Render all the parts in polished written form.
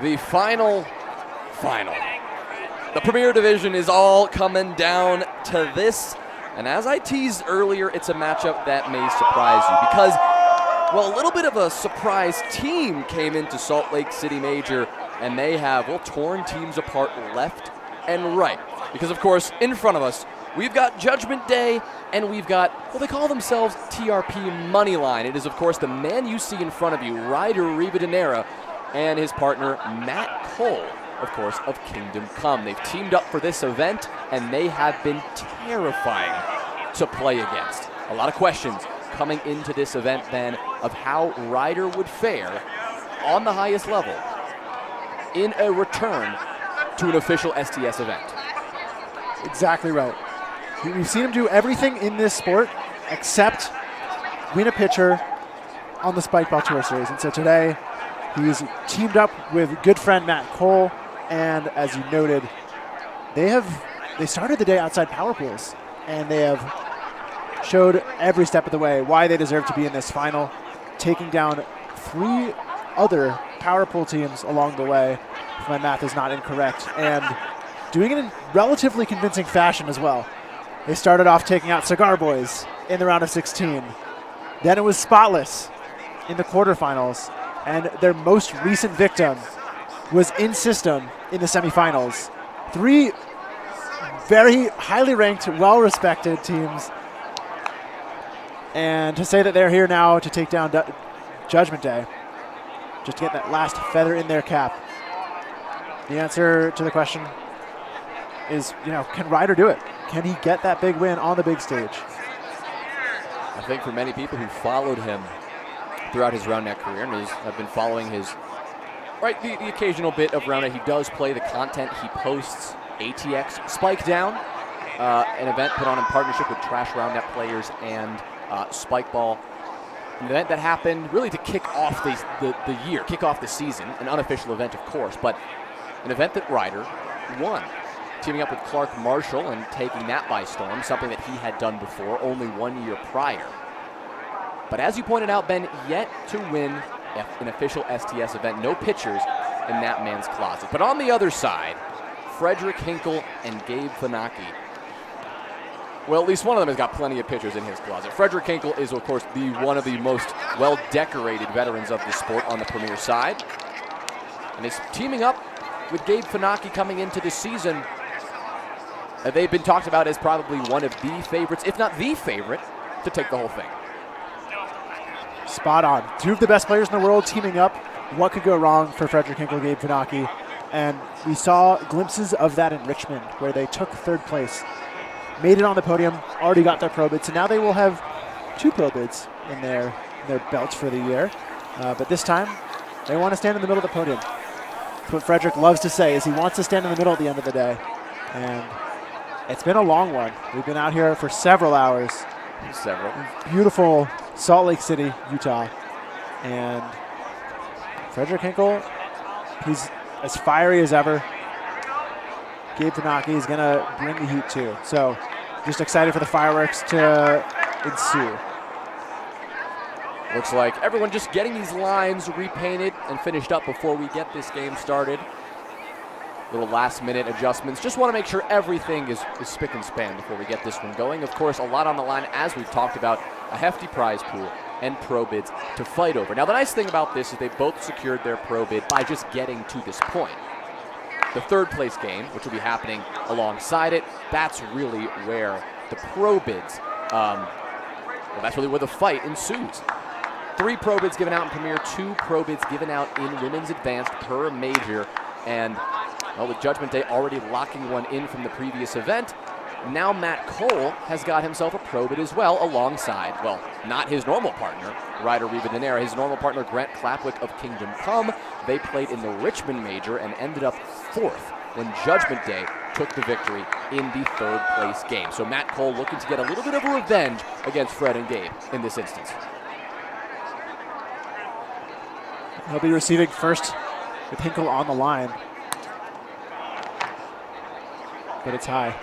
The final. The Premier Division is all coming down to this. And as I teased earlier, it's a matchup that may surprise you because, well, a little bit of a surprise team came into Salt Lake City Major, and they have, well, torn teams apart left and right. Because, of course, in front of us, we've got Judgment Day, and we've got, well, they call themselves TRP Moneyline. It is, of course, the man you see in front of you, Ryder Rivadeneira, and his partner, Matt Cole, of course, of Kingdom Come. They've teamed up for this event, and they have been terrifying to play against. A lot of questions coming into this event, then, of how Ryder would fare on the highest level in a return to an official STS event. Exactly right. We've seen him do everything in this sport except win a pitcher on the Spike Ball Tour Series. And so today, he's teamed up with good friend Matt Cole, and as you noted, they started the day outside power pools, and they have showed every step of the way why they deserve to be in this final, taking down 3 other power pool teams along the way, if my math is not incorrect, and doing it in relatively convincing fashion as well. They started off taking out Cigar Boys in the round of 16. Then it was Spotless in the quarterfinals, and their most recent victim was In System in the semifinals. 3 very highly ranked, well-respected teams. And to say that they're here now to take down Judgment Day, just to get that last feather in their cap. The answer to the question is, can Ryder do it? Can he get that big win on the big stage? I think for many people who followed him throughout his round net career and have been following his, the occasional bit of round net, he does play the content he posts, ATX Spike Down, an event put on in partnership with Trash Round Net players and Spike Ball. An event that happened really to kick off the year, kick off the season, an unofficial event, of course, but an event that Ryder won, teaming up with Clark Marshall and taking that by storm, something that he had done before only 1 year prior. But as you pointed out, Ben, yet to win an official STS event, no pitchers in that man's closet. But on the other side, Frederick Hinkle and Gabe Fanaki. Well, at least one of them has got plenty of pitchers in his closet. Frederick Hinkle is, of course, one of the most well-decorated veterans of the sport on the Premier side. And is teaming up with Gabe Fanaki coming into this season. They've been talked about as probably one of the favorites, if not the favorite, to take the whole thing. Spot on. 2 of the best players in the world teaming up. What could go wrong for Frederick Hinkle, Gabe Fanaki? And we saw glimpses of that in Richmond, where they took 3rd place, made it on the podium, already got their pro bids, and now they will have 2 pro bids in their belts for the year. But this time, they want to stand in the middle of the podium. That's what Frederick loves to say, is he wants to stand in the middle at the end of the day. And it's been a long one. We've been out here for several hours. Beautiful Salt Lake City, Utah. And Frederick Hinkle, he's as fiery as ever. Gabe Fanaki is going to bring the heat too. So just excited for the fireworks to ensue. Looks like everyone just getting these lines repainted and finished up before we get this game started. Little last-minute adjustments. Just want to make sure everything is spick and span before we get this one going. Of course, a lot on the line, as we've talked about, a hefty prize pool and pro bids to fight over. Now, the nice thing about this is they both secured their pro bid by just getting to this point. The 3rd place game, which will be happening alongside it, that's really where the pro bids, that's really where the fight ensues. 3 pro bids given out in Premier, 2 pro bids given out in Women's Advanced per major, and well, with Judgment Day already locking one in from the previous event, now Matt Cole has got himself a pro bid as well alongside, well, not his normal partner, Ryder Rivadeneira, his normal partner Grant Clapwick of Kingdom Come. They played in the Richmond Major and ended up 4th when Judgment Day took the victory in the 3rd place game. So Matt Cole looking to get a little bit of a revenge against Fred and Gabe in this instance. He'll be receiving first with Hinkle on the line. But it's high.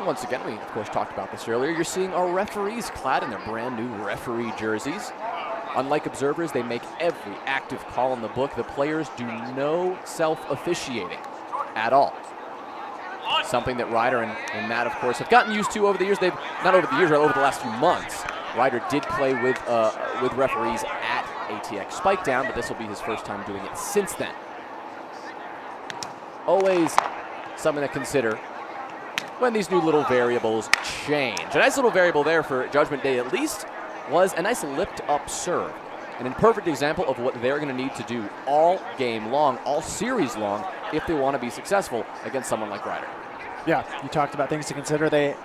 Once again, we of course talked about this earlier. You're seeing our referees clad in their brand new referee jerseys. Unlike observers, they make every active call in the book. The players do no self-officiating at all. Something that Ryder and Matt, of course, have gotten used to over the years. Not over the years, but over the last few months. Ryder did play with referees at ATX Spike Down, but this will be his first time doing it since then. Always something to consider when these new little variables change. A nice little variable there for Judgment Day at least was a nice lipped up serve. An imperfect example of what they're going to need to do all game long, all series long, if they want to be successful against someone like Ryder. Yeah, you talked about things to consider. They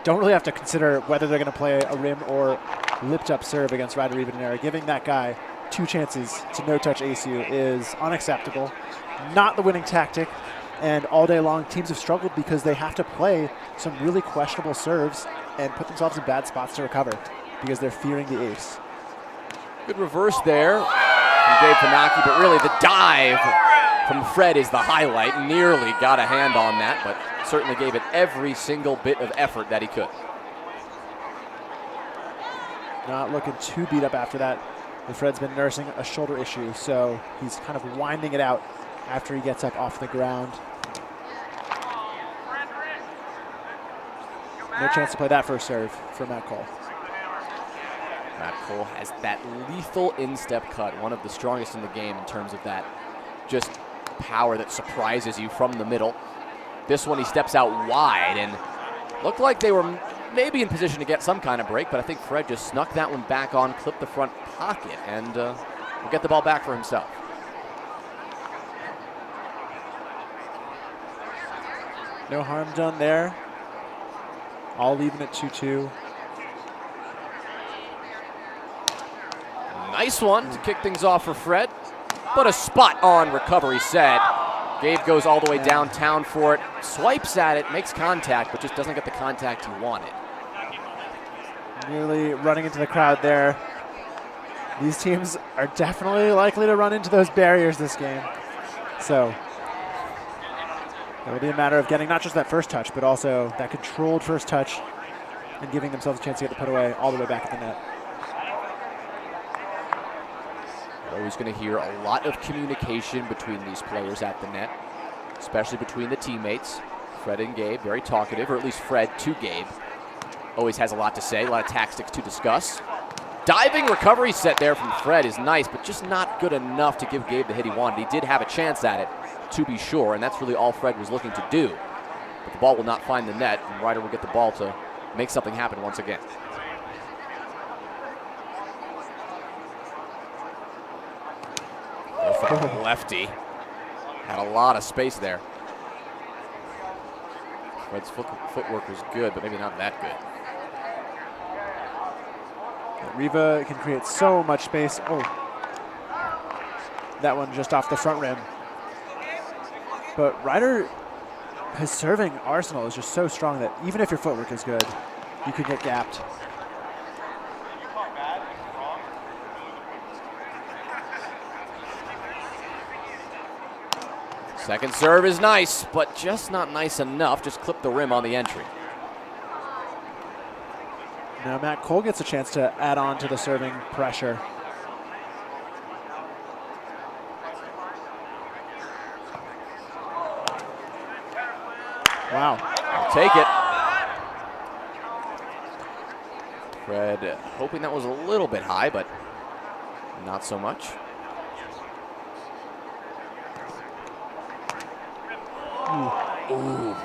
don't really have to consider whether they're going to play a rim or lipped up serve against Ryder Evenera. Giving that guy 2 chances to no-touch ace you is unacceptable. Not the winning tactic. And all day long, teams have struggled because they have to play some really questionable serves and put themselves in bad spots to recover because they're fearing the ace. Good reverse there from Gabe Fanaki, but really the dive from Fred is the highlight. Nearly got a hand on that, but certainly gave it every single bit of effort that he could. Not looking too beat up after that. And Fred's been nursing a shoulder issue, so he's kind of winding it out after he gets up off the ground. No chance to play that first serve for Matt Cole. Matt Cole has that lethal instep cut, one of the strongest in the game in terms of that just power that surprises you from the middle. This one he steps out wide and looked like they were maybe in position to get some kind of break, but I think Fred just snuck that one back on, clipped the front pocket, and will get the ball back for himself. No harm done there. All leaving at 2-2. Nice one to kick things off for Fred, but a spot on recovery set. Gabe goes all the way downtown for it, swipes at it, makes contact, but just doesn't get the contact he wanted. Nearly running into the crowd there. These teams are definitely likely to run into those barriers this game. So it'll be a matter of getting not just that first touch, but also that controlled first touch and giving themselves a chance to get the put away all the way back at the net. You're always going to hear a lot of communication between these players at the net, especially between the teammates. Fred and Gabe, very talkative, or at least Fred to Gabe. Always has a lot to say, a lot of tactics to discuss. Diving recovery set there from Fred is nice, but just not good enough to give Gabe the hit he wanted. He did have a chance at it, to be sure, and that's really all Fred was looking to do. But the ball will not find the net, and Ryder will get the ball to make something happen once again. Lefty. Had a lot of space there. Fred's footwork was good, but maybe not that good. Riva can create so much space. Oh, that one just off the front rim. But Ryder, his serving arsenal is just so strong that even if your footwork is good, you could get gapped. Second serve is nice, but just not nice enough. Just clipped the rim on the entry. Now Matt Cole gets a chance to add on to the serving pressure. Wow. I'll take it. Fred hoping that was a little bit high, but not so much. Ooh.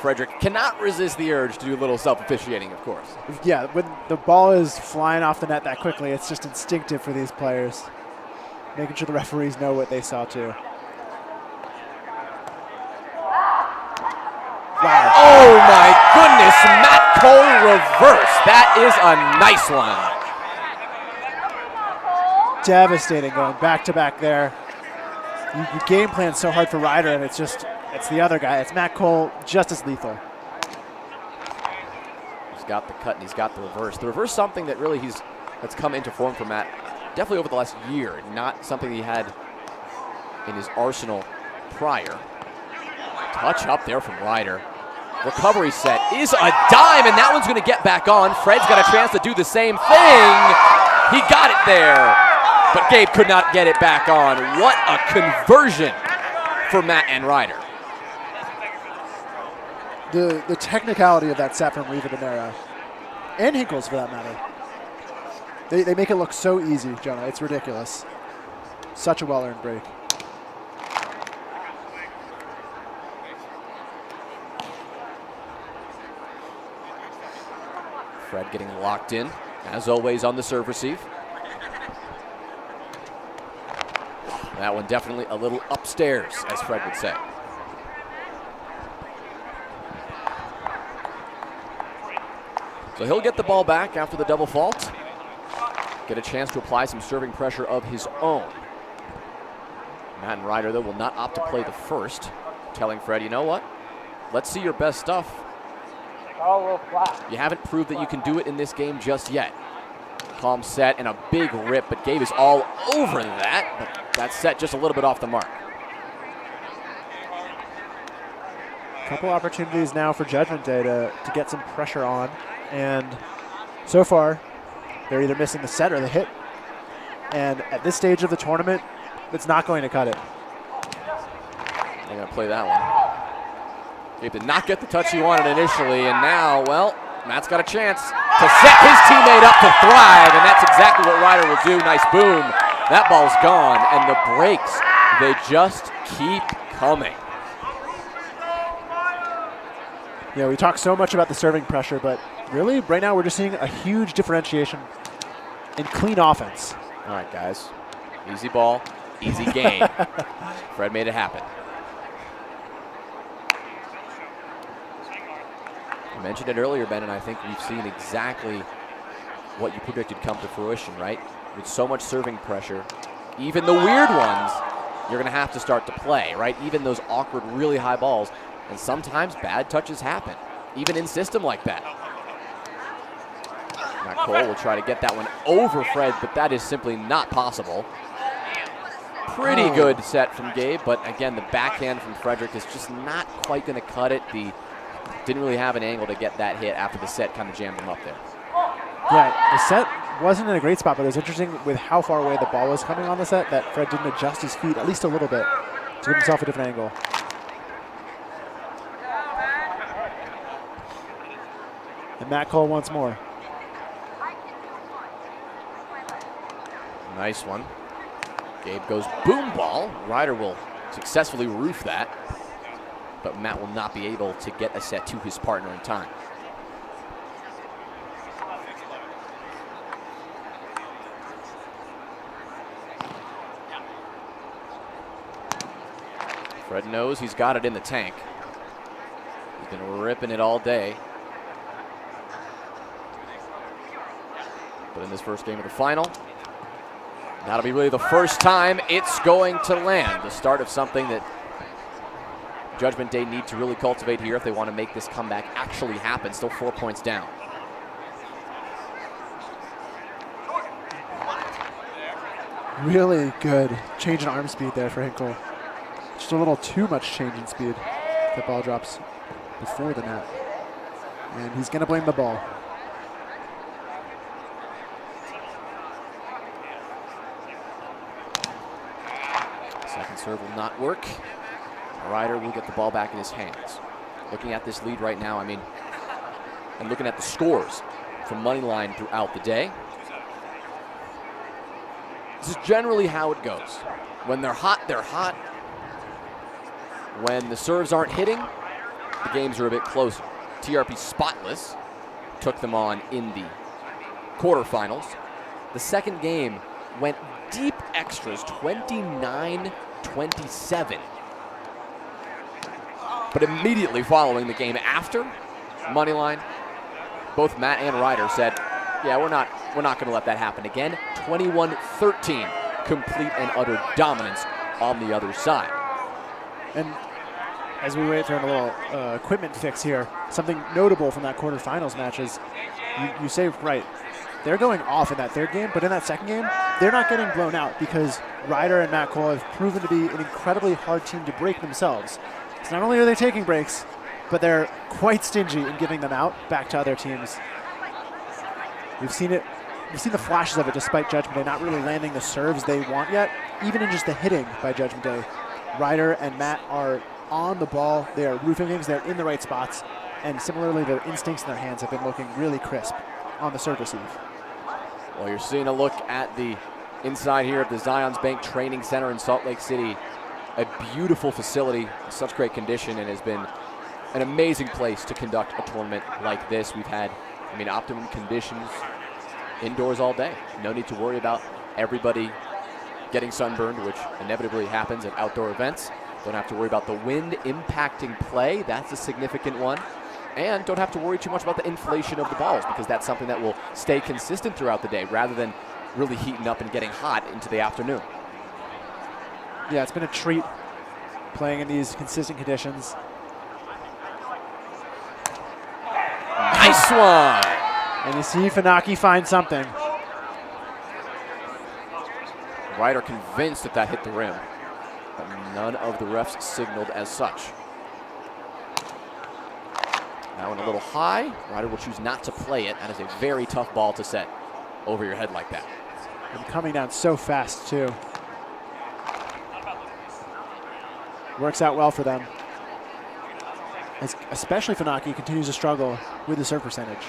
Frederick cannot resist the urge to do a little self-officiating, of course. Yeah, when the ball is flying off the net that quickly, it's just instinctive for these players. Making sure the referees know what they saw too. Wow. Oh my goodness, Matt Cole reverse. That is a nice one. Devastating going back to back there. You game plan so hard for Ryder, and it's the other guy. It's Matt Cole, just as lethal. He's got the cut and he's got the reverse. The reverse, something that really that's come into form for Matt definitely over the last year, not something he had in his arsenal prior. Touch up there from Ryder. Recovery set is a dime, and that one's going to get back on. Fred's got a chance to do the same thing. He got it there, but Gabe could not get it back on. What a conversion for Matt and Ryder. The technicality of that set from Rivadeneira, and Hinkles for that matter, they make it look so easy, Jonah. It's ridiculous. Such a well-earned break. Fred getting locked in, as always, on the serve receive. That one definitely a little upstairs, as Fred would say. So he'll get the ball back after the double fault. Get a chance to apply some serving pressure of his own. Matt and Ryder, though, will not opt to play the first, telling Fred, you know what? Let's see your best stuff. You haven't proved that you can do it in this game just yet. Calm set and a big rip, but Gabe is all over that. But that set just a little bit off the mark. Couple opportunities now for Judgment Day to get some pressure on. And so far, they're either missing the set or the hit. And at this stage of the tournament, it's not going to cut it. They're going to play that one. Gabe did not get the touch he wanted initially, and now, well, Matt's got a chance to set his teammate up to thrive, and that's exactly what Ryder will do. Nice boom. That ball's gone, and the breaks, they just keep coming. Yeah, we talk so much about the serving pressure, but really, right now, we're just seeing a huge differentiation in clean offense. All right, guys. Easy ball, easy game. Fred made it happen. I mentioned it earlier, Ben, and I think we've seen exactly what you predicted come to fruition, right? With so much serving pressure, even the weird ones, you're going to have to start to play, right? Even those awkward, really high balls. And sometimes bad touches happen, even in system like that. Matt Cole will try to get that one over Fred, but that is simply not possible. Pretty good set from Gabe, but again, the backhand from Frederick is just not quite going to cut it. Didn't really have an angle to get that hit after the set kind of jammed him up there. Yeah, the set wasn't in a great spot, but it was interesting with how far away the ball was coming on the set that Fred didn't adjust his feet at least a little bit to give himself a different angle. And Matt Cole once more. Nice one. Gabe goes boom ball. Ryder will successfully roof that, but Matt will not be able to get a set to his partner in time. Fred knows he's got it in the tank. He's been ripping it all day. But in this first game of the final, that'll be really the first time it's going to land. The start of something that Judgment Day need to really cultivate here if they want to make this comeback actually happen. Still 4 points down. Really good change in arm speed there for Hinkle. Just a little too much change in speed. The ball drops before the net. And he's going to blame the ball. Second serve will not work. Ryder will get the ball back in his hands. Looking at this lead right now, and looking at the scores from Moneyline throughout the day, this is generally how it goes. When they're hot, they're hot. When the serves aren't hitting, the games are a bit closer. TRP spotless took them on in the quarterfinals. The second game went deep extras, 29-27. But immediately following the game after Moneyline, both Matt and Ryder said, yeah, we're not going to let that happen again. 21-13, complete and utter dominance on the other side. And as we wait for a little equipment fix here, something notable from that quarterfinals match is you say, right, they're going off in that third game, but in that second game, they're not getting blown out because Ryder and Matt Cole have proven to be an incredibly hard team to break themselves. So not only are they taking breaks, but they're quite stingy in giving them out back to other teams. We've seen it we've seen the flashes of it despite Judgment Day not really landing the serves they want yet. Even in just the hitting by Judgment Day, Ryder and Matt are on the ball. They are roofing things. They're in the right spots. And similarly, their instincts in their hands have been looking really crisp on the serve receive. Well, you're seeing a look at the inside here of the Zions Bank Training Center in Salt Lake City. A beautiful facility, such great condition, and has been an amazing place to conduct a tournament like this. We've had, optimum conditions indoors all day. No need to worry about everybody getting sunburned, which inevitably happens at outdoor events. Don't have to worry about the wind impacting play. That's a significant one. And don't have to worry too much about the inflation of the balls, because that's something that will stay consistent throughout the day rather than really heating up and getting hot into the afternoon. Yeah, it's been a treat playing in these consistent conditions. Nice one. And you see Funaki find something. Ryder convinced that that hit the rim, but none of the refs signaled as such. That one a little high. Ryder will choose not to play it. That is a very tough ball to set over your head like that. And coming down so fast, too. Works out well for them. Especially Funaki continues to struggle with the serve percentage.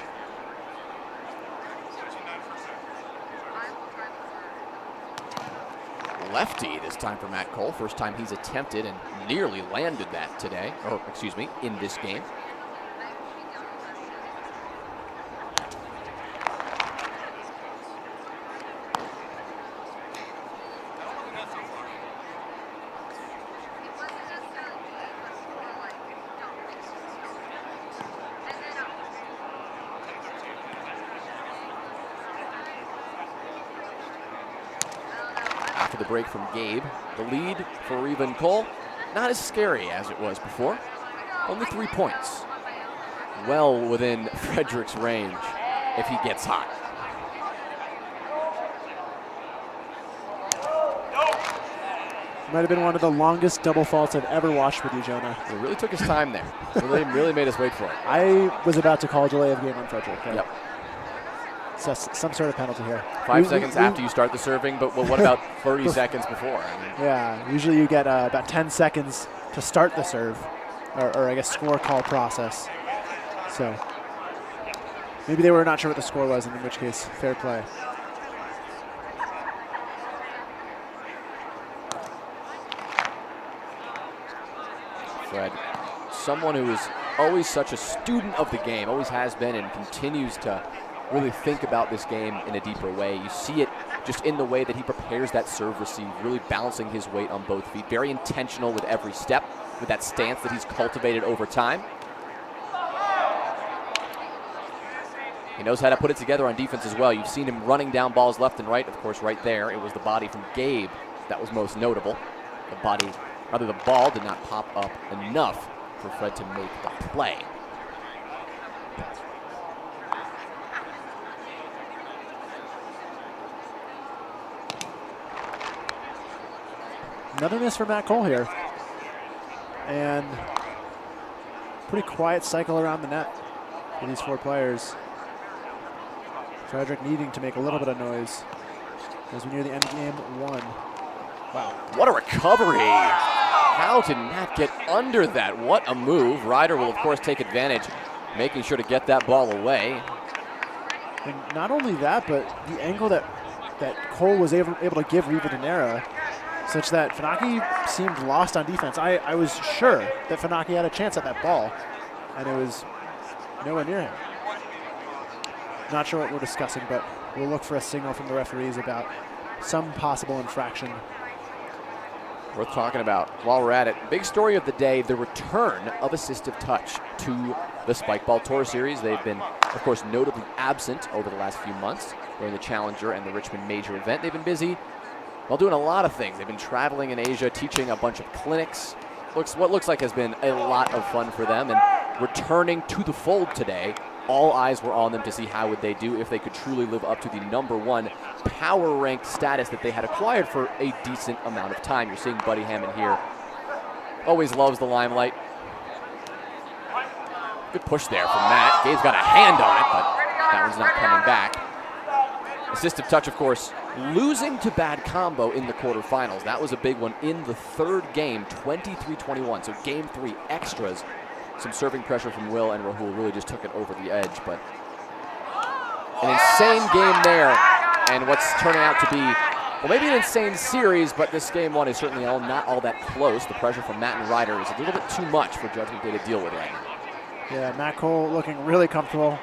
Lefty this time for Matt Cole. First time he's attempted and nearly landed that today, or excuse me, in this game. After the break from Gabe, the lead for Reva and Cole, not as scary as it was before. Only 3 points. Well within Frederick's range if he gets hot. Might have been one of the longest double faults I've ever watched with you, Jonah. He really took his time there. Really made us wait for it. I was about to call delay of game on Frederick. Right? Yep. So some sort of penalty here. 5 seconds after you start the serving, but what about 30 seconds before? Yeah, usually you get about 10 seconds to start the serve, or I guess score call process. So maybe they were not sure what the score was, in which case, fair play. Fred, someone who is always such a student of the game, always has been and continues to really think about this game in a deeper way. You see it just in the way that he prepares that serve receive, really balancing his weight on both feet. Very intentional with every step, with that stance that he's cultivated over time. He knows how to put it together on defense as well. You've seen him running down balls left and right. Of course, right there, it was the body from Gabe that was most notable. The ball did not pop up enough for Fred to make the play. Another miss for Matt Cole here. And pretty quiet cycle around the net for these 4 players. Frederick needing to make a little bit of noise as we near the end of game 1. Wow. What a recovery. How did Matt get under that? What a move. Ryder will, of course, take advantage, making sure to get that ball away. And not only that, but the angle that Cole was able to give Reva Dinera, such that Funaki seemed lost on defense. I was sure that Funaki had a chance at that ball, and it was nowhere near him. Not sure what we're discussing, but we'll look for a signal from the referees about some possible infraction. Worth talking about while we're at it. Big story of the day, the return of assistive touch to the Spike Ball Tour Series. They've been, of course, notably absent over the last few months during the Challenger and the Richmond Major event. They've been busy while doing a lot of things. They've been traveling in Asia, teaching a bunch of clinics. What looks like has been a lot of fun for them, and returning to the fold today. All eyes were on them to see how would they do if they could truly live up to the #1 power ranked status that they had acquired for a decent amount of time. You're seeing Buddy Hammond here. Always loves the limelight. Good push there from Matt. Gabe's got a hand on it, but that one's not coming back. Assistive touch, of course, losing to bad combo in the quarterfinals. That was a big one in the third game, 23-21. So game 3 extras. Some serving pressure from Will, and Rahul really just took it over the edge. But an insane game there, and what's turning out to be, well, maybe an insane series, but this game 1 is certainly not all that close. The pressure from Matt and Ryder is a little bit too much for Judgment Day to deal with right now. Yeah, Matt Cole looking really comfortable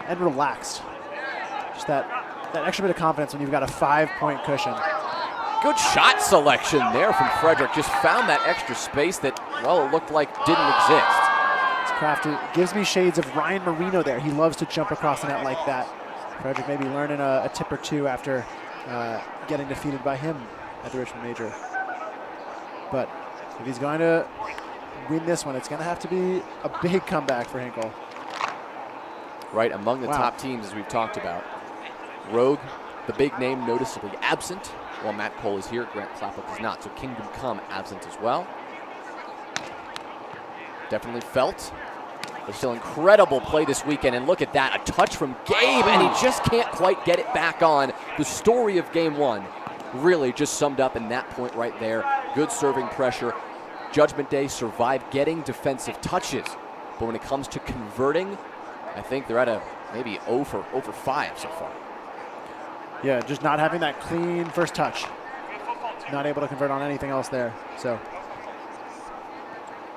and relaxed. Just that extra bit of confidence when you've got a 5-point cushion. Good shot selection there from Frederick. Just found that extra space that, well, it looked like didn't exist. It's crafty. Gives me shades of Ryan Marino there. He loves to jump across the net like that. Frederick maybe learning a tip or two after getting defeated by him at the Richmond Major. But if he's going to win this one, it's going to have to be a big comeback for Hinkle. Right, among the top teams, as we've talked about. Rogue, the big name, noticeably absent, while Matt Cole is here. Grant Clappup is not, so Kingdom Come absent as well. Definitely felt. There's still incredible play this weekend, and look at that, a touch from Gabe, and he just can't quite get it back on. The story of game 1 really just summed up in that point right there. Good serving pressure. Judgment Day survived getting defensive touches, but when it comes to converting, I think they're at a maybe 0 for 5 so far. Yeah, just not having that clean first touch. Not able to convert on anything else there. So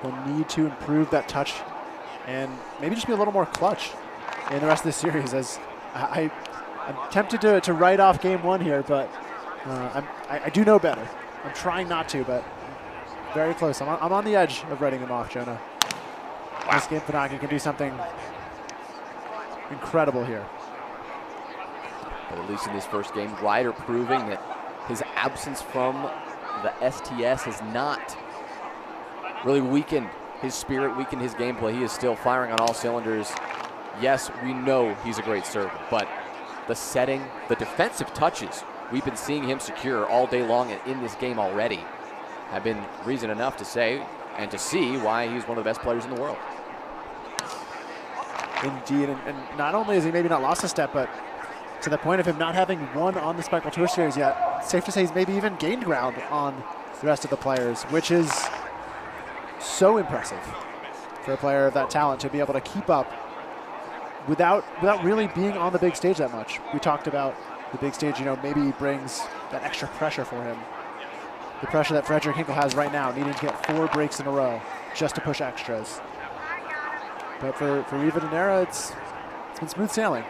we'll need to improve that touch and maybe just be a little more clutch in the rest of this series. As I'm tempted to write off game 1 here, but I do know better. I'm trying not to, but very close. I'm on the edge of writing them off, Jonah. Wow. This game, Fanaki can do something incredible here. But at least in this first game, Ryder proving that his absence from the STS has not really weakened his spirit, weakened his gameplay. He is still firing on all cylinders. Yes, we know he's a great server, but the setting, the defensive touches we've been seeing him secure all day long and in this game already have been reason enough to say and to see why he's one of the best players in the world. Indeed, and not only has he maybe not lost a step, but to the point of him not having won on the Spikeball Tour Series yet, it's safe to say he's maybe even gained ground on the rest of the players, which is so impressive for a player of that talent to be able to keep up without really being on the big stage that much. We talked about the big stage, maybe brings that extra pressure for him. The pressure that Frederick Hinkle has right now, needing to get 4 breaks in a row just to push extras. But for Riva Donera, it's been smooth sailing.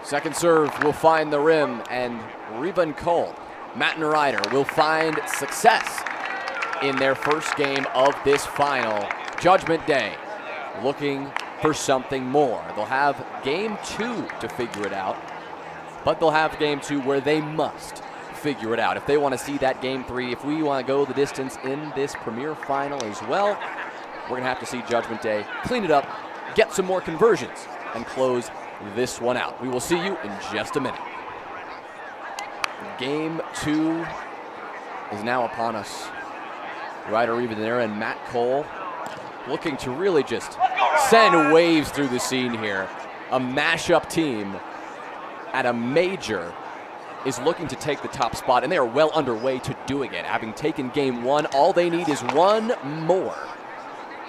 Second serve will find the rim, and Riva and Cole, Matt and Ryder, will find success in their first game of this final. Judgment Day looking for something more. They'll have game 2 to figure it out, but they'll have game 2 where they must figure it out. If they want to see that game 3, if we want to go the distance in this premier final as well, we're going to have to see Judgment Day clean it up, get some more conversions, and close this one out. We will see you in just a minute. Game 2 is now upon us. Ryder Rivadeneira and Matt Cole looking to really just send waves through the scene here. A mashup team at a major is looking to take the top spot, and they are well underway to doing it. Having taken game 1, all they need is one more.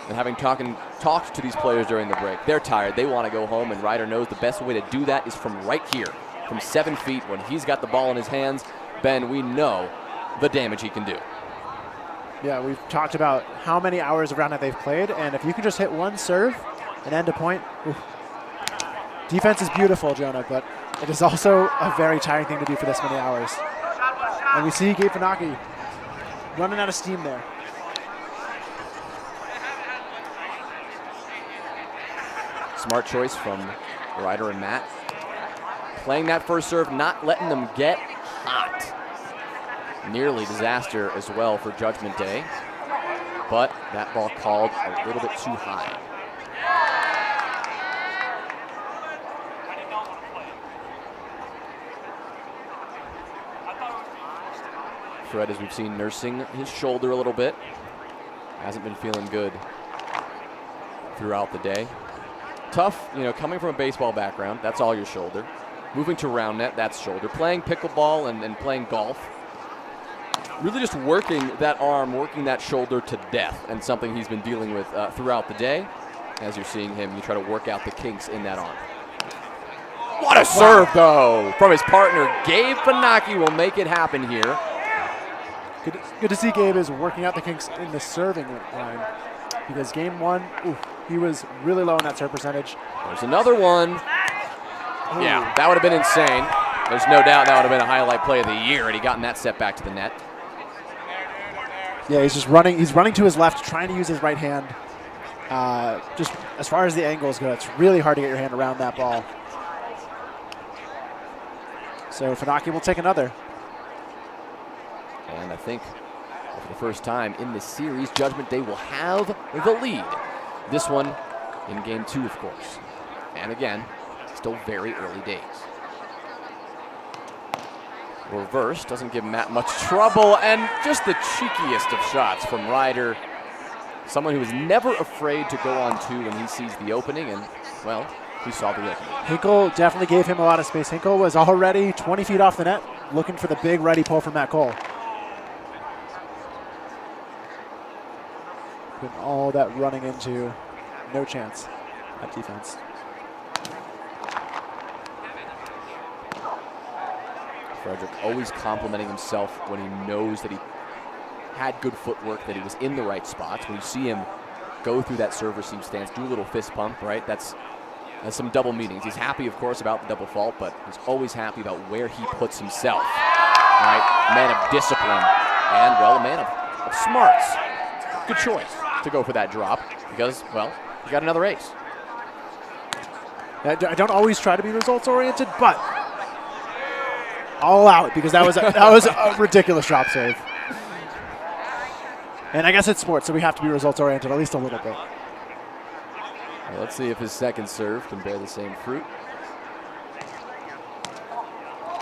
And having talked to these players during the break, they're tired. They want to go home, and Ryder knows the best way to do that is from right here, from 7 feet. When he's got the ball in his hands, Ben, we know the damage he can do. Yeah, we've talked about how many hours of round that they've played, and if you can just hit one serve and end a point, oof. Defense is beautiful, Jonah, but it is also a very tiring thing to do for this many hours. And we see Gabe Fanaki running out of steam there. Smart choice from Ryder and Matt. Playing that first serve, not letting them get hot. Nearly disaster as well for Judgment Day, but that ball called a little bit too high. Fred, as we've seen, nursing his shoulder a little bit. Hasn't been feeling good throughout the day. Tough, coming from a baseball background, that's all your shoulder. moving to round net, that's shoulder. Playing pickleball and playing golf, really just working that arm, working that shoulder to death, and something he's been dealing with throughout the day. As you're seeing him, you try to work out the kinks in that arm. What a serve, though, from his partner. Gabe Fanaki will make it happen here. Good to see Gabe is working out the kinks in the serving line, because game one, he was really low in that serve percentage. There's another one. Ooh. Yeah, that would have been insane. There's no doubt that would have been a highlight play of the year had he gotten that set back to the net. Yeah, he's just running. He's running to his left, trying to use his right hand. Just as far as the angles go, it's really hard to get your hand around that ball. So Fanaki will take another. And I think for the first time in this series, Judgment Day will have the lead. This one in game 2, of course. And again, still very early days. Reverse doesn't give Matt much trouble, and just the cheekiest of shots from Ryder. Someone who is never afraid to go on 2 when he sees the opening, and, well, he saw the opening. Hinkle definitely gave him a lot of space. Hinkle was already 20 feet off the net, looking for the big righty pull from Matt Cole. Putting all that running into, no chance at defense. Frederick always complimenting himself when he knows that he had good footwork, that he was in the right spots. When you see him go through that serve receive stance, do a little fist pump, right? That's some double meanings. He's happy, of course, about the double fault, but he's always happy about where he puts himself. Right? A man of discipline and, well, a man of smarts. Good choice to go for that drop because, well, you got another ace. I don't always try to be results oriented, but I'll allow it because that was a ridiculous drop save. And I guess it's sports, so we have to be results oriented at least a little bit. Well, let's see if his second serve can bear the same fruit.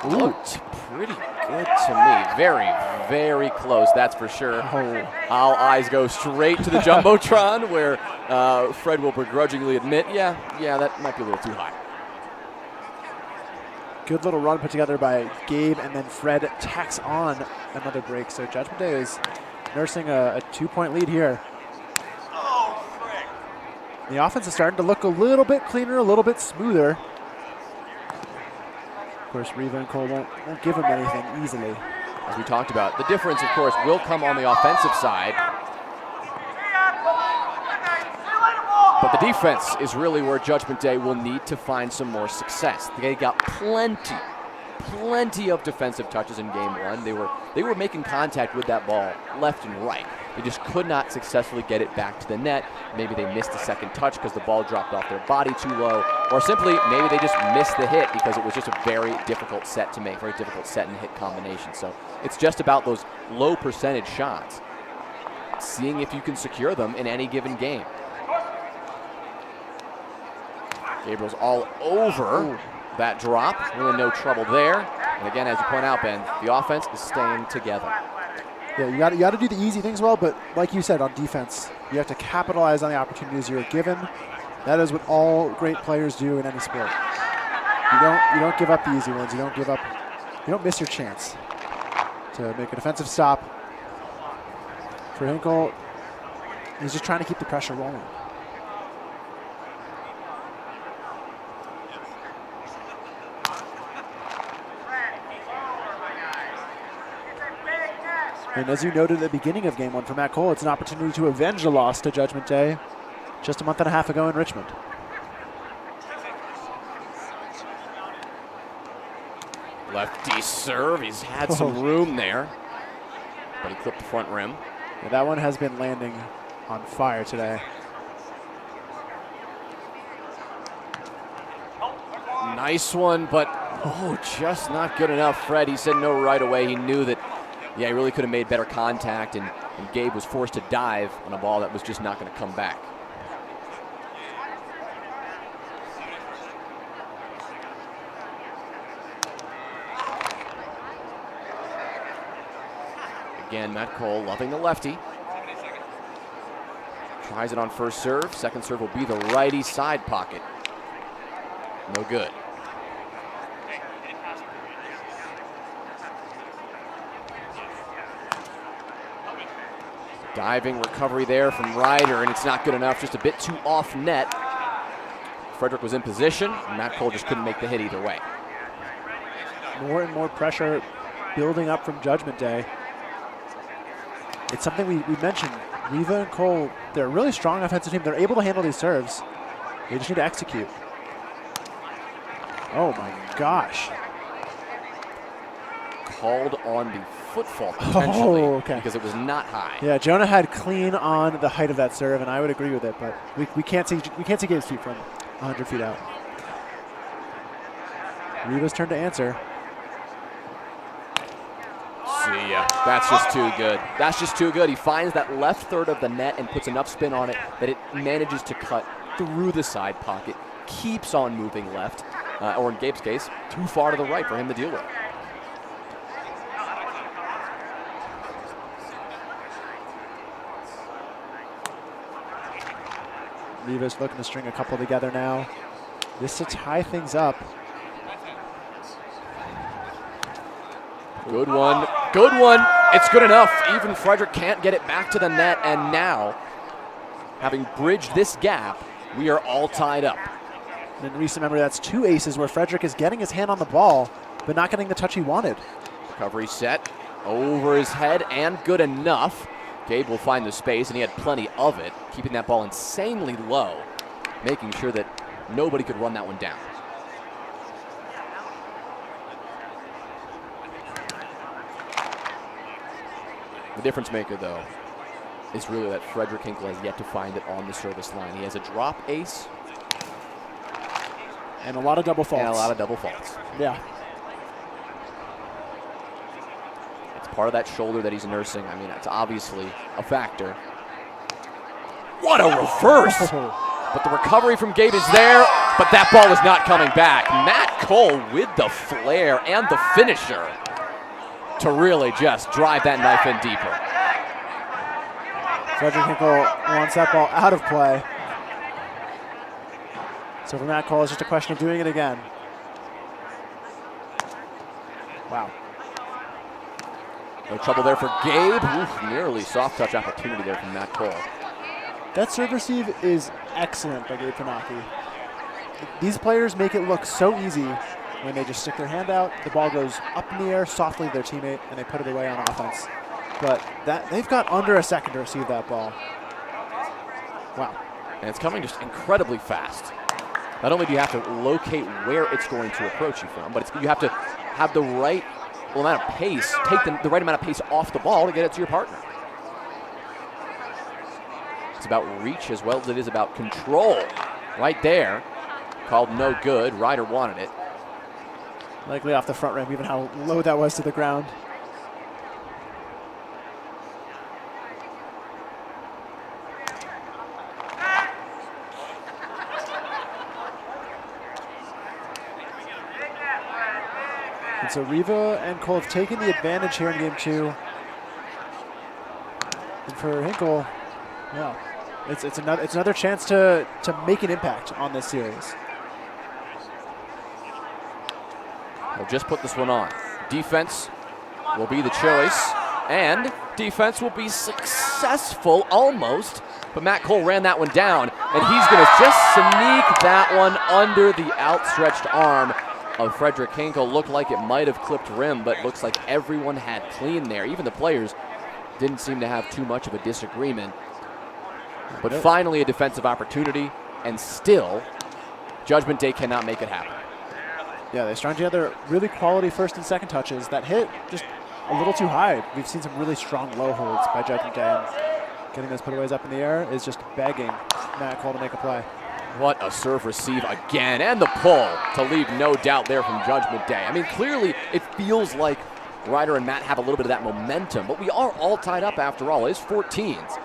Looked pretty good to me. Very, very close, that's for sure. Oh. All eyes go straight to the Jumbotron where Fred will begrudgingly admit, yeah, that might be a little too high. Good little run put together by Gabe, and then Fred tacks on another break. So Judgment Day is nursing a 2-point lead here. The offense is starting to look a little bit cleaner, a little bit smoother. Of course, Riva and Cole won't give him anything easily. As we talked about, the difference, of course, will come on the offensive side. But the defense is really where Judgment Day will need to find some more success. They got plenty of defensive touches in game 1. They were making contact with that ball left and right. They just could not successfully get it back to the net. Maybe they missed the second touch because the ball dropped off their body too low, or simply maybe they just missed the hit because it was just a very difficult set to make, very difficult set and hit combination. So it's just about those low percentage shots, seeing if you can secure them in any given game. Gabriel's all over that drop. Really no trouble there. And again, as you point out, Ben, the offense is staying together. Yeah, you got to do the easy things well, but like you said, on defense, you have to capitalize on the opportunities you're given. That is what all great players do in any sport. You don't give up the easy ones. You don't miss your chance to make a defensive stop. For Hinkle, he's just trying to keep the pressure rolling. And as you noted at the beginning of game 1 for Matt Cole, it's an opportunity to avenge the loss to Judgment Day just a month and a half ago in Richmond. Lefty serve, he's had some room there, but he clipped the front rim. Yeah, that one has been landing on fire today. Nice one, but just not good enough. Fred, he said no right away. He knew that, yeah, he really could have made better contact, and Gabe was forced to dive on a ball that was just not going to come back. Again, Matt Cole loving the lefty. Tries it on first serve. Second serve will be the righty side pocket. No good. Diving recovery there from Ryder, and it's not good enough, just a bit too off net. Frederick was in position, and Matt Cole just couldn't make the hit either way. More and more pressure building up from Judgment Day. It's something we mentioned. Riva and Cole, they're a really strong offensive team. They're able to handle these serves. They just need to execute. Oh my gosh. Called on the foot fault potentially, okay. because it was not high. Yeah, Jonah had clean on the height of that serve, and I would agree with it, but we can't see Gabe's feet from 100 feet out. Riva's turn to answer. See ya. That's just too good. That's just too good. He finds that left third of the net and puts enough spin on it that it manages to cut through the side pocket, keeps on moving left, or in Gabe's case, too far to the right for him to deal with. Riva's looking to string a couple together now. This to tie things up. Good one. Good one. It's good enough. Even Frederick can't get it back to the net, and now, having bridged this gap, we are all tied up. And Reese, remember, that's 2 aces where Frederick is getting his hand on the ball, but not getting the touch he wanted. Recovery set over his head and good enough. Gabe will find the space, and he had plenty of it, keeping that ball insanely low, making sure that nobody could run that one down. The difference maker, though, is really that Frederick Hinkle has yet to find it on the service line. He has a drop ace. And a lot of double faults. And a lot of double faults. Yeah. It's part of that shoulder that he's nursing. I mean, that's obviously a factor. What a reverse! But the recovery from Gabe is there, but that ball is not coming back. Matt Cole with the flair and the finisher to really just drive that knife in deeper. Frederick Hinkle wants that ball out of play. So for Matt Cole, it's just a question of doing it again. Wow. No trouble there for Gabe. Oof, nearly soft touch opportunity there from Matt Cole. That serve receive is excellent by Gabe Funaki. These players make it look so easy when they just stick their hand out, the ball goes up in the air softly to their teammate, and they put it away on offense. But that they've got under a second to receive that ball. Wow. And it's coming just incredibly fast. Not only do you have to locate where it's going to approach you from, but you have to have the right amount of pace, take the right amount of pace off the ball to get it to your partner. It's about reach as well as it is about control. Right there, called no good. Ryder wanted it. Likely off the front rim, even how low that was to the ground. And so Riva and Cole have taken the advantage here in game 2. And for Hinkle, yeah, it's another chance to make an impact on this series. They'll just put this one on. Defense will be the choice, and defense will be successful almost, but Matt Cole ran that one down, and he's going to just sneak that one under the outstretched arm of Frederick Hinkle. Looked like it might have clipped rim, but looks like everyone had clean there. Even the players didn't seem to have too much of a disagreement. But finally a defensive opportunity, and still Judgment Day cannot make it happen. Yeah, they strung together really quality first and second touches. That hit just a little too high. We've seen some really strong low holds by Judgment Day. And getting those putaways up in the air is just begging Matt Cole to make a play. What a serve receive again, and the pull to leave no doubt there from Judgment Day. I mean, clearly it feels like Ryder and Matt have a little bit of that momentum, but we are all tied up after all. It's 14s.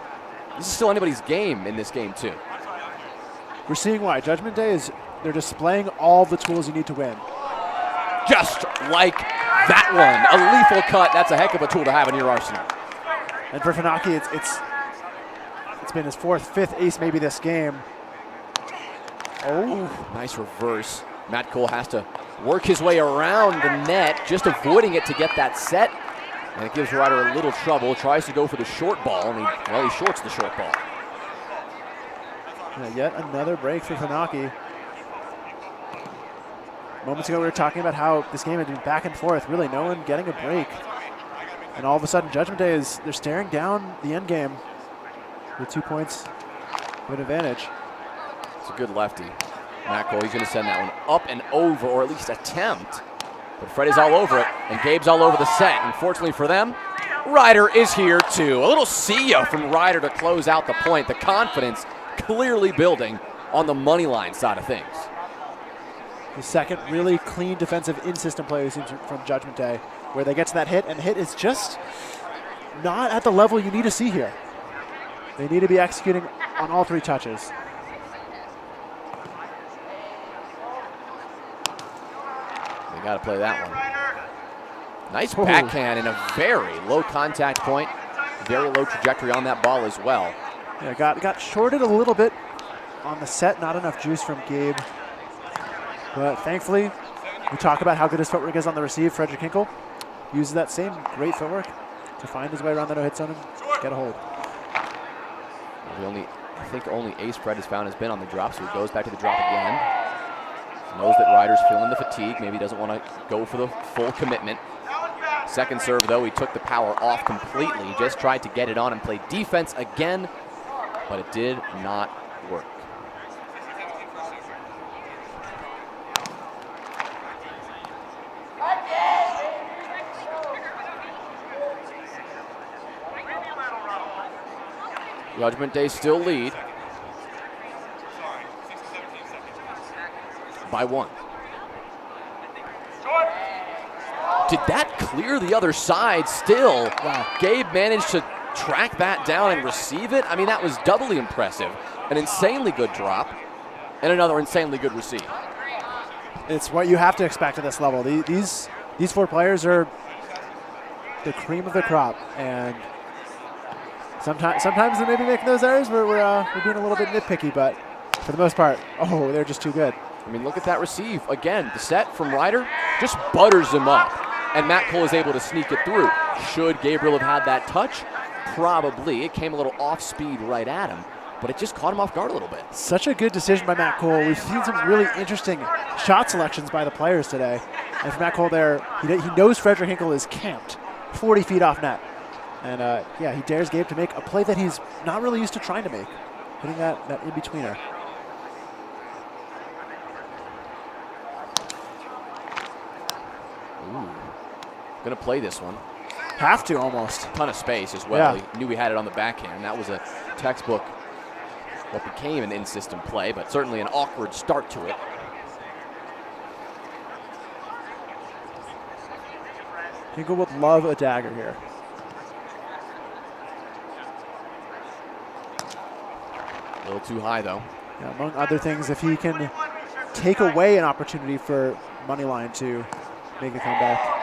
This is still anybody's game in this game too. We're seeing why. Judgment Day they're displaying all the tools you need to win. Just like that one, a lethal cut. That's a heck of a tool to have in your arsenal. And for Funaki, it's been his 4th, 5th ace maybe this game. Oh, nice reverse. Matt Cole has to work his way around the net, just avoiding it to get that set. And it gives Ryder a little trouble. Tries to go for the short ball, and he shorts the short ball. Yeah, yet another break for Funaki. Moments ago we were talking about how this game had been back and forth, really no one getting a break. And all of a sudden Judgment Day they're staring down the end game with 2 points of an advantage. It's a good lefty. Matt Cole, he's going to send that one up and over, or at least attempt. But Fred is all over it, and Gabe's all over the set. Unfortunately for them, Ryder is here too. A little see ya from Ryder to close out the point. The confidence clearly building on the money line side of things. The second really clean defensive in-system play from Judgment Day, where they get to that hit, and the hit is just not at the level you need to see here. They need to be executing on all 3 touches. They got to play that one. Nice backhand and a very low contact point. Very low trajectory on that ball as well. Yeah, got shorted a little bit on the set. Not enough juice from Gabe. But thankfully, we talk about how good his footwork is on the receive. Frederick Hinkle uses that same great footwork to find his way around the no-hit zone and get a hold. I think only ace Fred has found has been on the drop, so he goes back to the drop again. Knows that Ryder's feeling the fatigue. Maybe doesn't want to go for the full commitment. Second serve, though, he took the power off completely. He just tried to get it on and play defense again, but it did not work. Judgment Day still lead by 1. Did that clear the other side still? Wow. Gabe managed to track that down and receive it. I mean, that was doubly impressive. An insanely good drop and another insanely good receive. It's what you have to expect at this level. These 4 players are the cream of the crop, and sometimes they may be making those errors where we're being a little bit nitpicky, but for the most part, they're just too good. I mean, look at that receive. Again, the set from Ryder just butters him up, and Matt Cole is able to sneak it through. Should Gabriel have had that touch? Probably. It came a little off speed right at him, but it just caught him off guard a little bit. Such a good decision by Matt Cole. We've seen some really interesting shot selections by the players today. And for Matt Cole there, he knows Frederick Hinkle is camped 40 feet off net. And he dares Gabe to make a play that he's not really used to trying to make, hitting that in-betweener. Going to play this one. Have to, almost. Ton of space as well. Yeah. He knew he had it on the backhand. That was a textbook, what became an in-system play, but certainly an awkward start to it. Hinkle would love a dagger here. A little too high, though. Yeah, among other things, if he can take away an opportunity for Moneyline to make a comeback.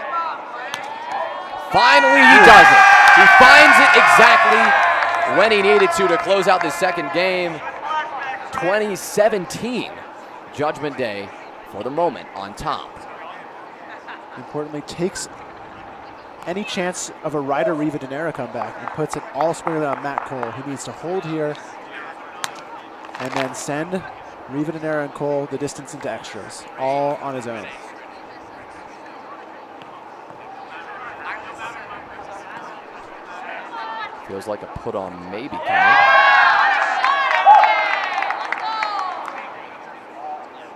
Finally, he does it. He finds it exactly when he needed to close out this second game. 2017, Judgment Day for the moment on top. Importantly, takes any chance of a Ryder Riva Denera comeback and puts it all squarely on Matt Cole. He needs to hold here and then send Riva Denera and Cole the distance into extras, all on his own. Feels like a put on maybe coming.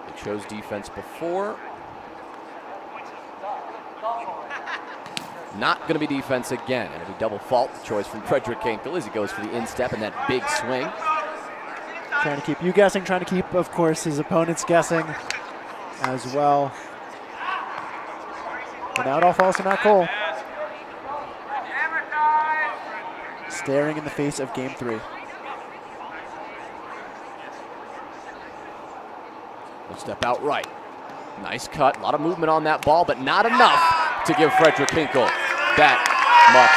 They chose defense before. Not going to be defense again. And it'll be double fault choice from Frederick Hinkle as he goes for the instep and that big swing. Trying to keep you guessing, trying to keep, of course, his opponents guessing as well. But now it all falls to Matt Cole. Staring in the face of game 3. We'll step out right. Nice cut, a lot of movement on that ball, but not enough to give Frederick Hinkle that much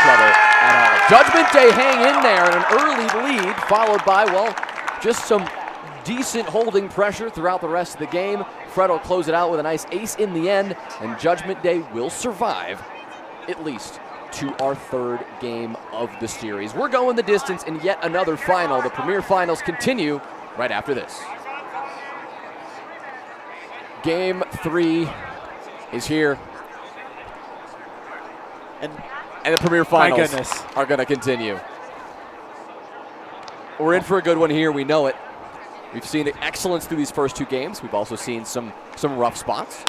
trouble at all. Judgment Day hang in there in an early lead, followed by, well, just some decent holding pressure throughout the rest of the game. Fred will close it out with a nice ace in the end, and Judgment Day will survive at least to our third game of the series. We're going the distance in yet another final. The Premier Finals continue right after this. Game 3 is here. And the Premier Finals are going to continue. We're in for a good one here. We know it. We've seen excellence through these first 2 games. We've also seen some rough spots.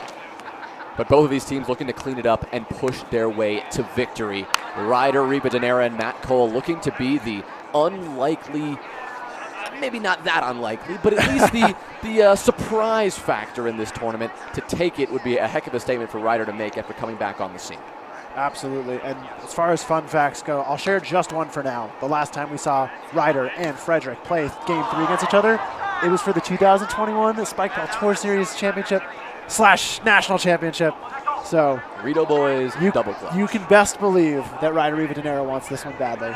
But both of these teams looking to clean it up and push their way to victory. Ryder, Ribadeneira, and Matt Cole looking to be the unlikely, maybe not that unlikely, but at least the surprise factor in this tournament. To take it would be a heck of a statement for Ryder to make after coming back on the scene. Absolutely. And as far as fun facts go, I'll share just one for now. The last time we saw Ryder and Frederick play Game 3 against each other, it was for the 2021 Spike Ball Tour Series Championship / National Championship. So Rito boys, double clutch. You can best believe that Ryder Ribadeneira wants this one badly.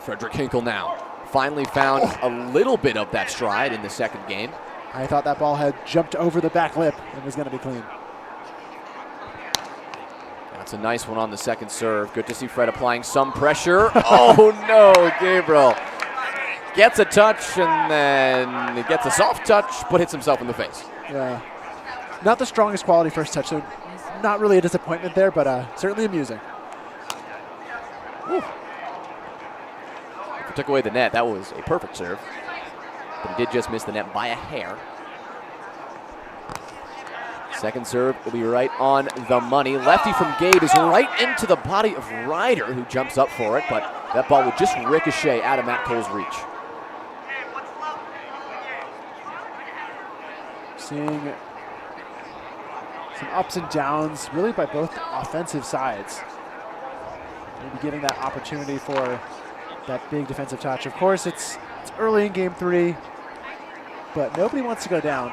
Frederick Hinkle now finally found a little bit of that stride in the second game. I thought that ball had jumped over the back lip and was going to be clean. That's a nice one on the second serve. Good to see Fred applying some pressure. Oh no, Gabriel gets a touch and then he gets a soft touch, but hits himself in the face. Yeah. Not the strongest quality first touch, so not really a disappointment there, but certainly amusing. Whew. If he took away the net, that was a perfect serve. But he did just miss the net by a hair. Second serve will be right on the money. Lefty from Gabe is right into the body of Ryder, who jumps up for it, but that ball would just ricochet out of Matt Cole's reach. Seeing some ups and downs, really by both offensive sides. Maybe giving that opportunity for that big defensive touch. Of course, it's early in Game 3, but nobody wants to go down.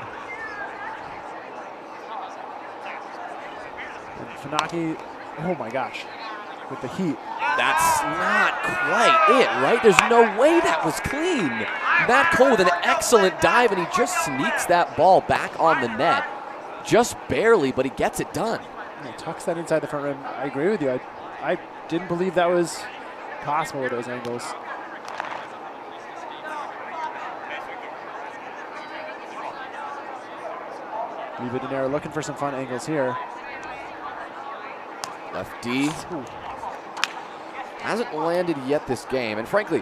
And Funaki, oh my gosh, with the heat. That's not quite it, right? There's no way that was clean. Matt Cole with an excellent dive, and he just sneaks that ball back on the net. Just barely, but he gets it done. He tucks that inside the front rim. I agree with you. I didn't believe that was possible with those angles. Ribadeneira looking for some fun angles here. Left D. Ooh. Hasn't landed yet this game. And frankly,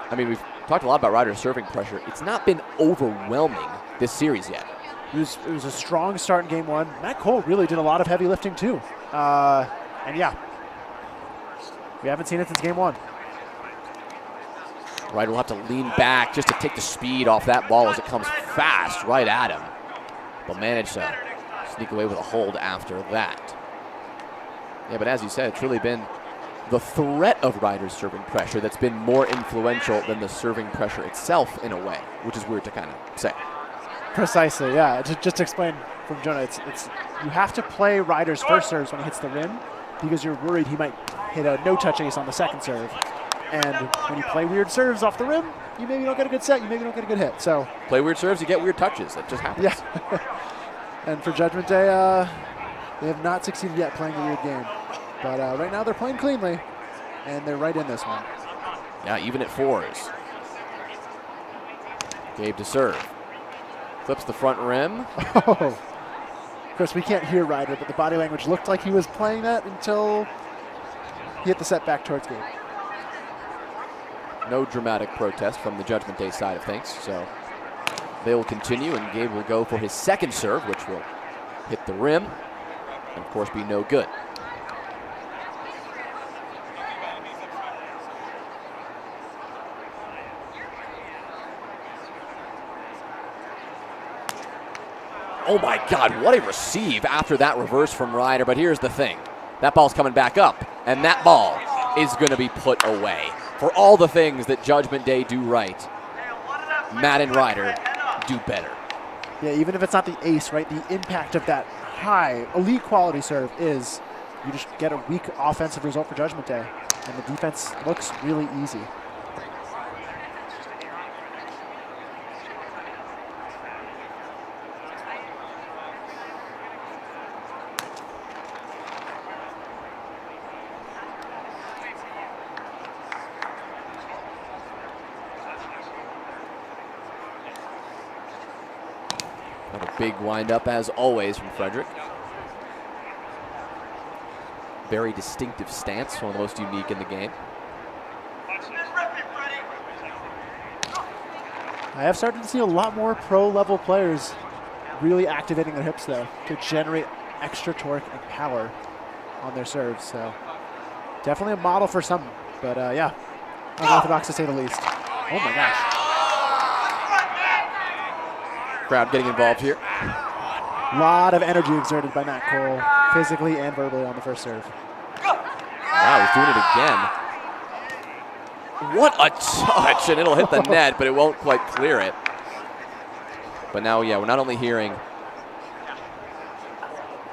I mean, we've talked a lot about Ryder's serving pressure. It's not been overwhelming this series yet. It was a strong start in Game 1. Matt Cole really did a lot of heavy lifting too. And yeah, we haven't seen it since Game 1. Ryder will have to lean back just to take the speed off that ball as it comes fast right at him. But managed to sneak away with a hold after that. Yeah, but as you said, it's really been the threat of Ryder's serving pressure that's been more influential than the serving pressure itself in a way, which is weird to kind of say. Precisely, yeah. Just to explain from Jonah, it's you have to play Ryder's first serves when he hits the rim because you're worried he might hit a no-touch ace on the second serve. And when you play weird serves off the rim, you maybe don't get a good set, you maybe don't get a good hit. So play weird serves, you get weird touches. That just happens. Yeah. And for Judgment Day, they have not succeeded yet playing a weird game. But right now they're playing cleanly, and they're right in this one. Yeah, even at fours. Gabe to serve. Flips the front rim. Oh. Of course, we can't hear Ryder, but the body language looked like he was playing that until he hit the set back towards Gabe. No dramatic protest from the Judgment Day side of things, so they will continue, and Gabe will go for his second serve, which will hit the rim, and of course be no good. Oh my God, what a receive after that reverse from Ryder, but here's the thing. That ball's coming back up, and that ball is gonna be put away. For all the things that Judgment Day do right, Matt and Ryder do better. Yeah, even if it's not the ace, right, the impact of that high, elite quality serve is you just get a weak offensive result for Judgment Day, and the defense looks really easy. Big windup as always from Frederick. Very distinctive stance, one of the most unique in the game. I have started to see a lot more pro-level players really activating their hips, though, to generate extra torque and power on their serves. So definitely a model for some, but yeah, unorthodox to say the least. Oh my gosh. Crowd getting involved here. A lot of energy exerted by Matt Cole, physically and verbally on the first serve. Wow, he's doing it again. What a touch, and it'll hit the net, but it won't quite clear it. But now, yeah, we're not only hearing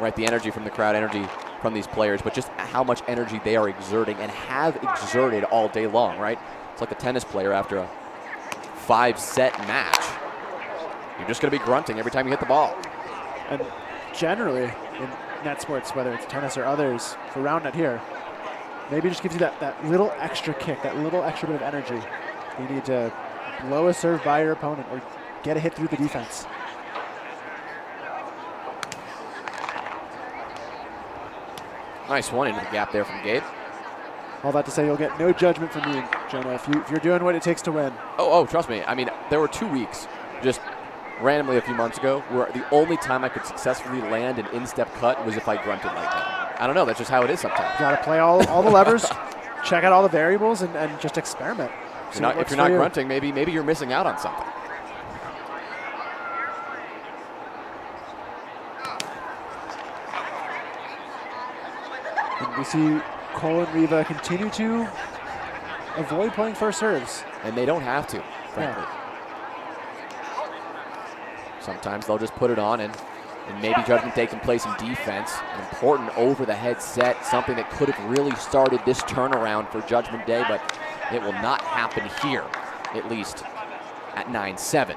the energy from the crowd, energy from these players, but just how much energy they are exerting and have exerted all day long, right? It's like a tennis player after a 5-set match. You're just going to be grunting every time you hit the ball. And generally, in net sports, whether it's tennis or others, for round net here, maybe just gives you that little extra kick, that little extra bit of energy. You need to blow a serve by your opponent or get a hit through the defense. Nice one into the gap there from Gabe. All that to say, you'll get no judgment from me, Jonah, if you're doing what it takes to win. Oh, trust me. I mean, there were 2 weeks just randomly a few months ago where the only time I could successfully land an instep cut was if I grunted like that. I don't know. That's just how it is sometimes. You got to play all the levers, check out all the variables, and just experiment. If you're not grunting, maybe you're missing out on something. And we see Cole and Riva continue to avoid playing first serves. And they don't have to, frankly. Yeah. Sometimes they'll just put it on, and maybe Judgment Day can play some defense. An important over-the-head set, something that could have really started this turnaround for Judgment Day, but it will not happen here, at least at 9-7.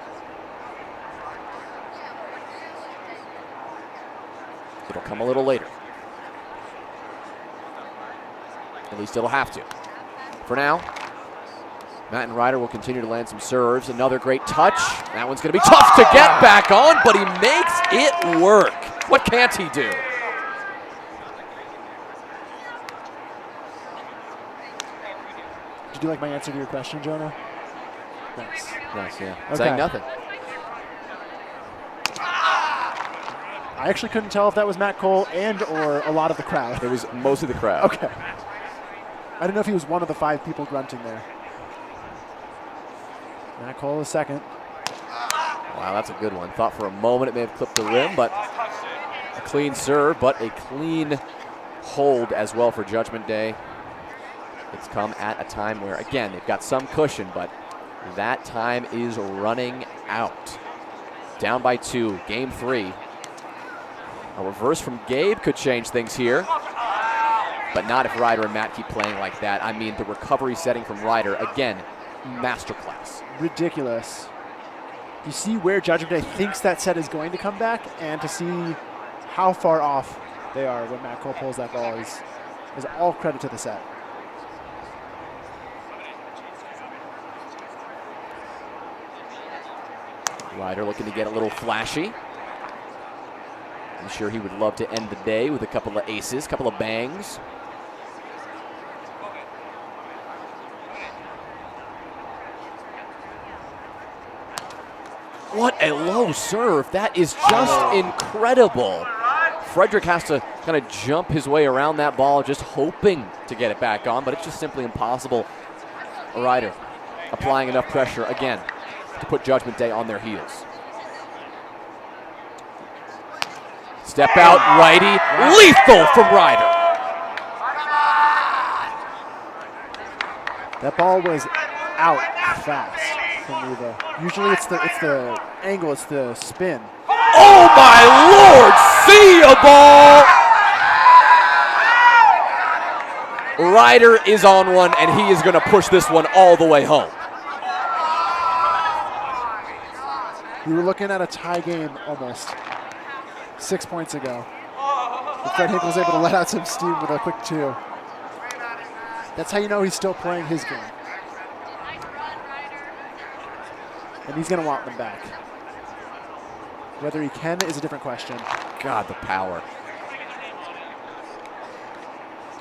It'll come a little later. At least it'll have to. For now, Matt and Ryder will continue to land some serves. Another great touch. That one's going to be tough to get back on, but he makes it work. What can't he do? Did you like my answer to your question, Jonah? Nice, yeah. Okay. Saying nothing. I actually couldn't tell if that was Matt Cole and or a lot of the crowd. It was mostly the crowd. Okay. I didn't know if he was one of the 5 people grunting there. Matt Cole is second. Wow, that's a good one. Thought for a moment it may have clipped the rim, but a clean serve, but a clean hold as well for Judgment Day. It's come at a time where, again, they've got some cushion, but that time is running out. Down by 2, game 3. A reverse from Gabe could change things here, but not if Ryder and Matt keep playing like that. I mean, the recovery setting from Ryder, again, masterclass. Ridiculous. You see where Judgment Day thinks that set is going to come back, and to see how far off they are when Matt Cole pulls that ball is all credit to the set. Ryder looking to get a little flashy. I'm sure he would love to end the day with a couple of aces, couple of bangs. What a low serve. That is just incredible. Frederick has to kind of jump his way around that ball, just hoping to get it back on, but it's just simply impossible. Ryder applying enough pressure, again, to put Judgment Day on their heels. Step out, righty, lethal from Ryder. That ball was out fast from Riva. Usually it's the angle, it's the spin. Oh my Lord, see a ball! Ryder is on one, and he is going to push this one all the way home. We were looking at a tie game almost 6 points ago. But Fred Hinkle was able to let out some steam with a quick 2. That's how you know he's still playing his game. And he's going to want them back. Whether he can is a different question. God, the power.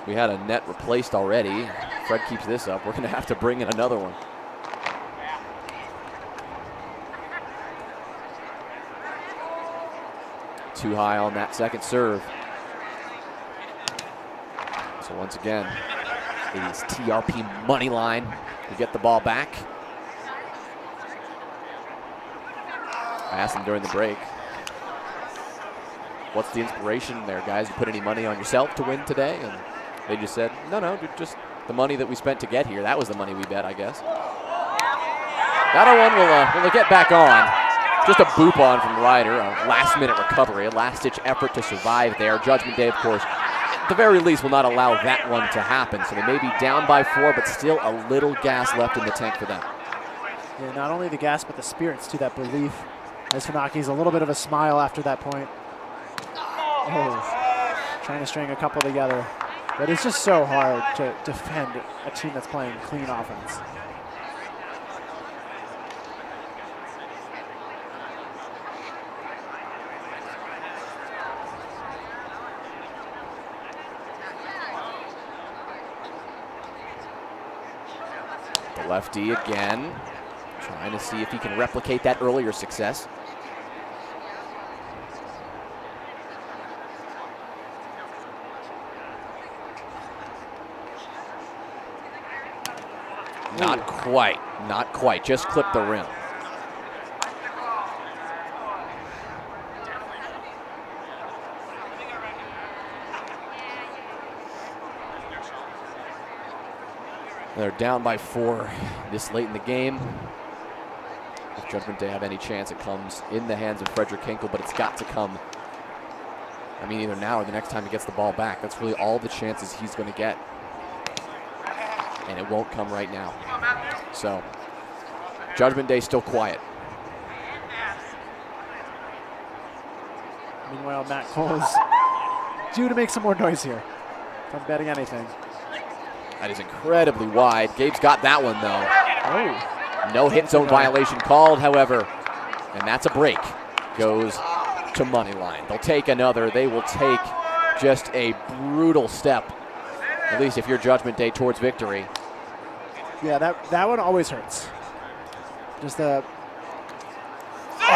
We had a net replaced already. Fred keeps this up. We're going to have to bring in another one. Too high on that second serve. So once again, it is TRP Moneyline to get the ball back. I asked them during the break, what's the inspiration there, guys? You put any money on yourself to win today? And they just said, no, just the money that we spent to get here. That was the money we bet, I guess. That one will get back on. Just a boop on from Ryder, a last-minute recovery, a last-ditch effort to survive there. Judgment Day, of course, at the very least will not allow that one to happen. So they may be down by 4, but still a little gas left in the tank for them. Yeah, not only the gas, but the spirits to that belief. As Funaki's a little bit of a smile after that point. Oh, trying to string a couple together. But it's just so hard to defend a team that's playing clean offense. The lefty again, trying to see if he can replicate that earlier success. Not quite, just clipped the rim. They're down by 4 this late in the game. If Judgment Day have any chance, it comes in the hands of Frederick Hinkle, but it's got to come, I mean, either now or the next time he gets the ball back. That's really all the chances he's going to get. And it won't come right now. So, Judgment Day still quiet. Meanwhile, Matt Cole is due to make some more noise here. If I'm betting anything. That is incredibly wide. Gabe's got that one, though. Oh. No hit zone violation called, however. And that's a break. Goes to Moneyline. They'll take another. They will take just a brutal step, at least if you're Judgment Day, towards victory. Yeah, that one always hurts. Just the... Good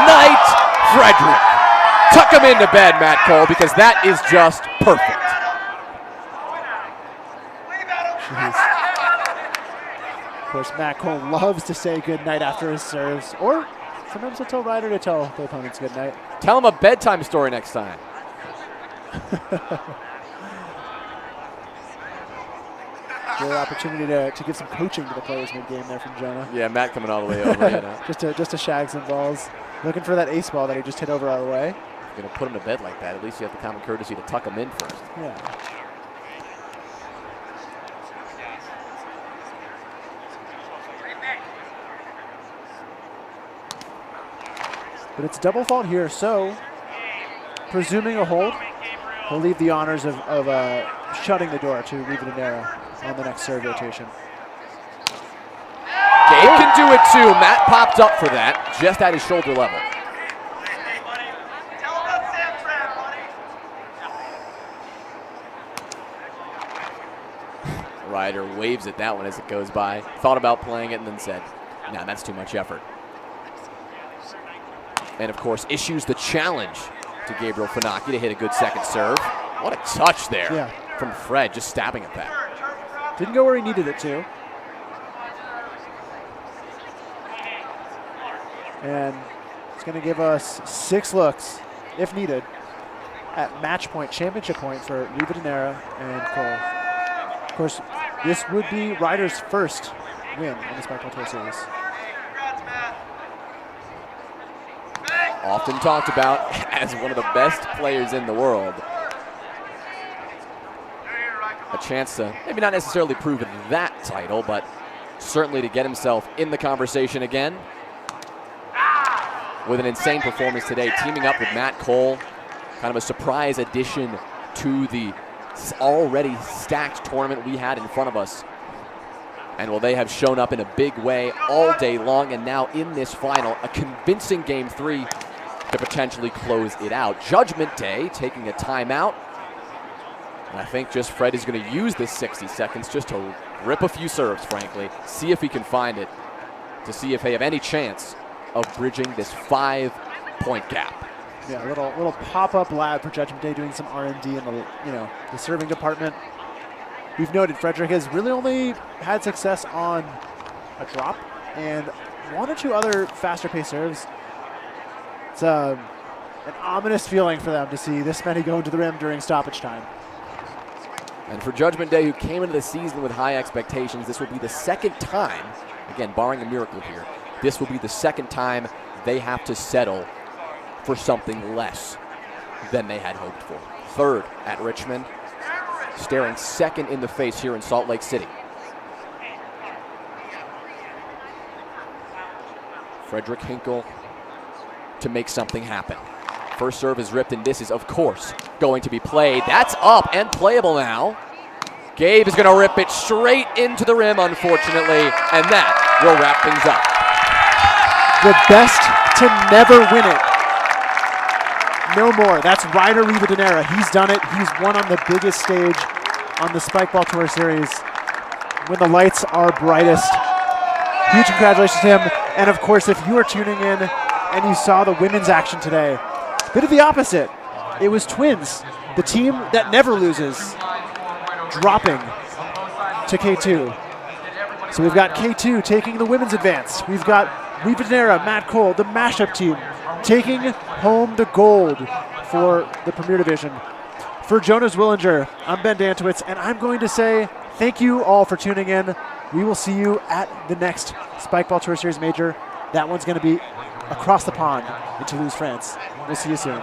night, Frederick. Tuck him into bed, Matt Cole, because that is just perfect. Of course, Matt Cole loves to say good night after his serves, or sometimes he'll tell Ryder to tell the opponents good night. Tell him a bedtime story next time. Good opportunity to give some coaching to the players mid-game there from Jonah. Yeah, Matt coming all the way over. You know. just to shag some balls. Looking for that ace ball that he just hit over our way. If you're going to put him to bed like that, at least you have the common courtesy to tuck him in first. Yeah. But it's double fault here, so presuming a hold, he'll leave the honors of shutting the door to Rivadeneira on the next serve rotation. Gabe can do it too. Matt popped up for that, just at his shoulder level. Ryder waves at that one as it goes by. Thought about playing it and then said, nah, that's too much effort. And of course, issues the challenge to Gabriel Funaki to hit a good second serve. What a touch there from Fred, just stabbing at that. Didn't go where he needed it to. And it's going to give us 6 looks, if needed, at match point, championship point for Rivadeneira and Cole. Of course, this would be Ryder's first win on the Sparkle Tour Series. Often talked about as one of the best players in the world. A chance to maybe not necessarily prove that title, but certainly to get himself in the conversation again. With an insane performance today, teaming up with Matt Cole, kind of a surprise addition to the already stacked tournament we had in front of us. And well, they have shown up in a big way all day long, and now in this final, a convincing Game 3 to potentially close it out. Judgment Day taking a timeout. And I think just Fred is going to use this 60 seconds just to rip a few serves, frankly, see if he can find it, to see if they have any chance of bridging this 5-point gap. Yeah, a little pop-up lab for Judgment Day, doing some R&D in the serving department. We've noted Frederick has really only had success on a drop and 1 or 2 other faster-paced serves. It's an ominous feeling for them to see this many go into the rim during stoppage time. And for Judgment Day, who came into the season with high expectations, this will be the second time, again, barring a miracle here, this will be the second time they have to settle for something less than they had hoped for. Third at Richmond, staring second in the face here in Salt Lake City. Frederick Hinkle to make something happen. First serve is ripped, and this is, of course, going to be played. That's up and playable now. Gabe is going to rip it straight into the rim, unfortunately, and that will wrap things up. The best to never win it. No more. That's Ryder Rivadeneira. He's done it. He's won on the biggest stage on the Spike Ball Tour Series when the lights are brightest. Huge congratulations to him. And of course, if you are tuning in and you saw the women's action today, bit of the opposite. It was twins, the team that never loses, dropping to K2. So we've got K2 taking the women's advance. We've got Rivadeneira, Matt Cole, the mashup team, taking home the gold for the Premier Division. For Jonas Willinger, I'm Ben Dantowitz, and I'm going to say thank you all for tuning in. We will see you at the next Spike Ball Tour Series Major. That one's going to be across the pond in Toulouse, France. We'll see you soon.